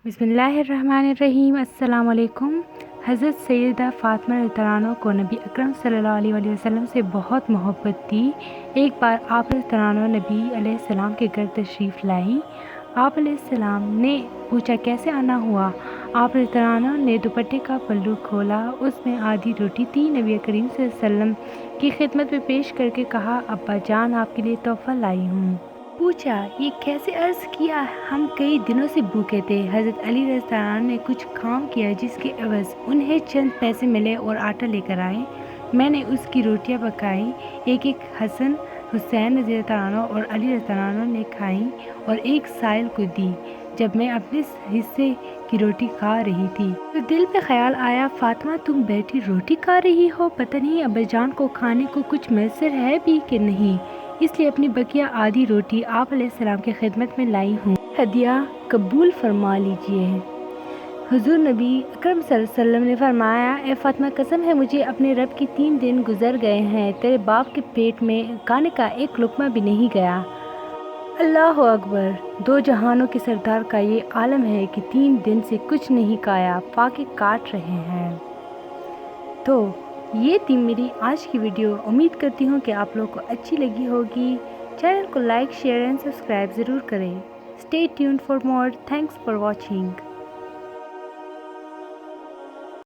बिस्मिल्लाहिर्रहमानिर्रहीम। अस्सलाम वालेकुम। हज़रत सैयदा फ़ातिमा रज़ियल्लाहु अन्हा को नबी अकरम सल्लल्लाहु अलैहि वसल्लम से बहुत मोहब्बत थी। एक बार आप रज़ियल्लाहु अन्हा नबी अलैहिस्सलाम के घर तशरीफ़ लाई। आप अलैहिस्सलाम ने पूछा कैसे आना हुआ। आप रज़ियल्लाहु अन्हा ने दुपट्टे का पल्लू खोला, उसमें आधी रोटी थी। नबी करीम सल्लल्लाहु अलैहि वसल्लम की खिदमत में पेश करके कहा, अब्बा जान आपके लिए तोहफ़ा लाई हूँ। पूछा ये कैसे? अर्ज़ किया हम कई दिनों से भूखे थे। हज़रत अली रज़ियल्लाहु अन्हु ने कुछ काम किया जिसके एवज़ उन्हें चंद पैसे मिले और आटा लेकर आए। मैंने उसकी रोटियां पकाई, एक एक हसन हुसैन रज़ियल्लाहु अन्हु और अली रज़ियल्लाहु अन्हु ने खाई और एक साइल को दी। जब मैं अपने हिस्से की रोटी खा रही थी तो दिल पे ख्याल आया, फातिमा तुम बैठी रोटी खा रही हो, पता नहीं अब्बाजान को खाने को कुछ मैसर है भी कि नहीं, इसलिए अपनी बकिया आधी रोटी आप अलैहिस्सलाम की खिदमत में लाई हूँ, हदिया कबूल फरमा लीजिए। हुजूर नबी अकरम सल्लल्लाहु अलैहि वसल्लम ने फरमाया, ए फातिमा कसम है मुझे अपने रब की 3 दिन गुजर गए हैं, तेरे बाप के पेट में खाने का एक लुक़मा भी नहीं गया। अल्लाह अकबर। 2 जहानों के सरदार का ये आलम है कि 3 दिन से कुछ नहीं खाया, फाके काट रहे हैं। तो ये थी मेरी आज की वीडियो। उम्मीद करती हूँ कि आप लोगों को अच्छी लगी होगी। चैनल को लाइक, शेयर एंड सब्सक्राइब ज़रूर करें। Stay tuned for more. Thanks for watching.